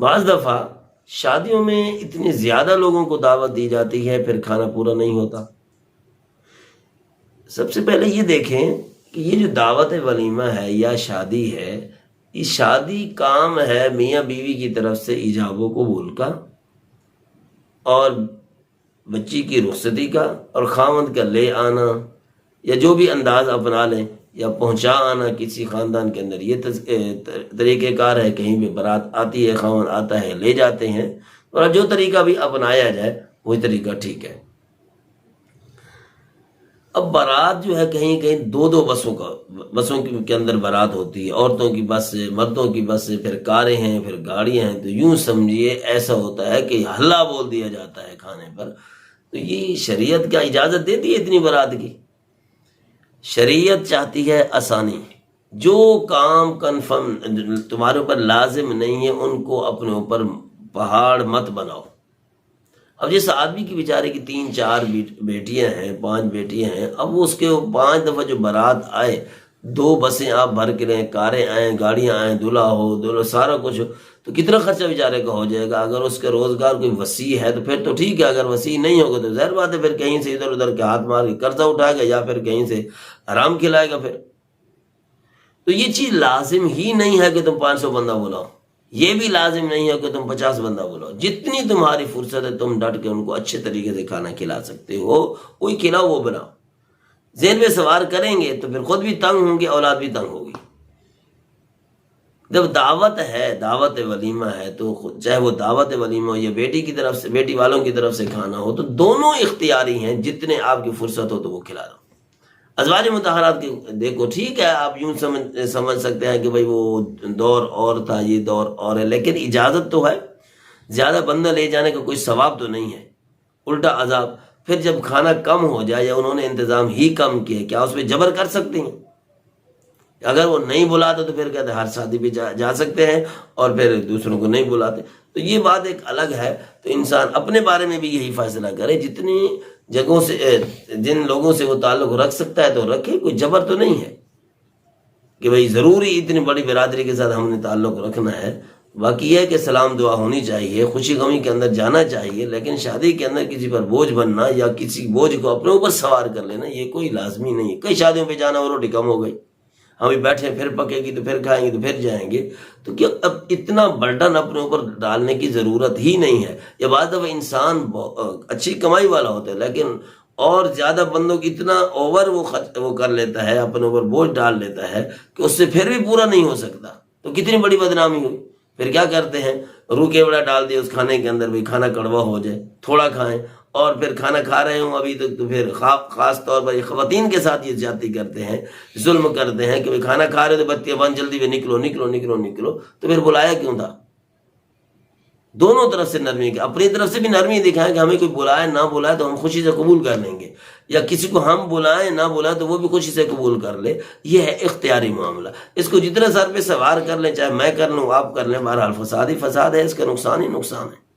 بعض دفعہ شادیوں میں اتنی زیادہ لوگوں کو دعوت دی جاتی ہے، پھر کھانا پورا نہیں ہوتا۔ سب سے پہلے یہ دیکھیں کہ یہ جو دعوت ولیمہ ہے یا شادی ہے، یہ شادی کام ہے میاں بیوی کی طرف سے ایجاب و قبول کا اور بچی کی رخصتی کا اور خاوند کا لے آنا یا جو بھی انداز اپنا لیں یا پہنچا آنا کسی خاندان کے اندر، یہ طریقہ کار ہے۔ کہیں بھی بارات آتی ہے، خاوند آتا ہے، لے جاتے ہیں، اور جو طریقہ بھی اپنایا جائے وہی طریقہ ٹھیک ہے۔ اب بارات جو ہے کہیں کہیں دو بسوں کے اندر بارات ہوتی ہے، عورتوں کی بس سے، مردوں کی بس سے، پھر کاریں ہیں، پھر گاڑیاں ہیں، تو یوں سمجھیے ایسا ہوتا ہے کہ ہلہ بول دیا جاتا ہے کھانے پر۔ تو یہ شریعت کیا اجازت دیتی ہے اتنی بارات کی؟ شریعت چاہتی ہے آسانی۔ جو کام کنفرم تمہارے اوپر لازم نہیں ہے ان کو اپنے اوپر پہاڑ مت بناؤ۔ اب جس آدمی کی بیچارے کی 3-4 بیٹیاں ہیں، 5 بیٹیاں ہیں، اب وہ اس کے 5 دفعہ جو بارات آئے، 2 بسیں آپ بھر کے لیں، کاریں آئیں، گاڑیاں آئیں، دلہا ہو سارا کچھ ہو، تو کتنا خرچہ بیچارے کا ہو جائے گا۔ اگر اس کا روزگار کوئی وسیع ہے تو پھر تو ٹھیک ہے، اگر وسیع نہیں ہوگا تو ظاہر بات ہے پھر کہیں سے ادھر ادھر کے ہاتھ مار کے قرضہ اٹھائے گا یا پھر کہیں سے حرام کھلائے گا۔ پھر تو یہ چیز لازم ہی نہیں ہے کہ تم 500 بندہ بلاؤ، یہ بھی لازم نہیں ہے کہ تم 50 بندہ بلاؤ۔ جتنی تمہاری فرصت ہے تم ڈٹ کے ان کو اچھے طریقے سے کھانا کھلا سکتے ہو، وہی کھلاؤ، وہ بناؤ۔ ذہن میں سوار کریں گے تو پھر خود بھی تنگ ہوں گے، اولاد بھی تنگ ہوگی۔ جب دعوت ہے، دعوت ولیمہ ہے، تو چاہے وہ دعوت ولیمہ ہو یا بیٹی کی طرف سے، بیٹی والوں کی طرف سے کھانا ہو، تو دونوں اختیاری ہیں، جتنے آپ کی فرصت ہو تو وہ کھلا دو۔ ازواج مطہرات کی دیکھو، ٹھیک ہے آپ یوں سمجھ سکتے ہیں کہ بھئی وہ دور اور تھا، یہ دور اور ہے، لیکن اجازت تو ہے۔ زیادہ بندہ لے جانے کا کوئی ثواب تو نہیں ہے، الٹا عذاب۔ پھر جب کھانا کم ہو جائے یا انہوں نے انتظام ہی کم کیے، کیا اس پہ جبر کر سکتے ہیں؟ اگر وہ نہیں بلاتے تو پھر کہتے ہر شادی پہ جا سکتے ہیں اور پھر دوسروں کو نہیں بلاتے، تو یہ بات ایک الگ ہے۔ تو انسان اپنے بارے میں بھی یہی فیصلہ کرے، جتنی جگہوں سے، جن لوگوں سے وہ تعلق رکھ سکتا ہے تو رکھے، کوئی جبر تو نہیں ہے کہ بھئی ضروری اتنی بڑی برادری کے ساتھ ہم نے تعلق رکھنا ہے۔ باقی یہ ہے کہ سلام دعا ہونی چاہیے، خوشی غمی کے اندر جانا چاہیے، لیکن شادی کے اندر کسی پر بوجھ بننا یا کسی بوجھ کو اپنے اوپر سوار کر لینا یہ کوئی لازمی نہیں ہے۔ کئی شادیوں پہ جانا اور روٹی کم ہو گئی، ہم بیٹھے پھر پکے گی تو پھر کھائیں گے تو پھر جائیں گے، تو کیا اب اتنا برڈن اپنے اوپر ڈالنے کی ضرورت ہی نہیں ہے۔ یا بعض دفعہ انسان اچھی کمائی والا ہوتا ہے لیکن اور زیادہ بندوں کی اتنا اوور وہ کر لیتا ہے، اپنے اوپر بوجھ ڈال لیتا ہے کہ اس سے پھر بھی پورا نہیں ہو سکتا، تو کتنی بڑی بدنامی ہوئی۔ پھر کیا کرتے ہیں، روح کے بڑا ڈال دیا اس کھانے کے اندر، بھی کھانا کڑوا ہو جائے، تھوڑا کھائیں، اور پھر کھانا کھا رہے ہوں ابھی تک، تو پھر خاص طور پر خواتین کے ساتھ یہ زیادتی کرتے ہیں، ظلم کرتے ہیں کہ کھانا کھا رہے تو بتیاں بند، جلدی میں نکلو نکلو نکلو نکلو، تو پھر بلایا کیوں تھا؟ دونوں طرف سے نرمی، اپنی طرف سے بھی نرمی دکھائیں کہ ہمیں کوئی بلائے نہ بلائے تو ہم خوشی سے قبول کر لیں گے، یا کسی کو ہم بلائیں نہ بلائیں تو وہ بھی خوشی سے قبول کر لے۔ یہ ہے اختیاری معاملہ، اس کو جتنا سر پہ سوار کر لیں، چاہے میں کر لوں آپ کر لیں، بہرحال فساد ہی فساد ہے، اس کا نقصان ہی نقصان ہے۔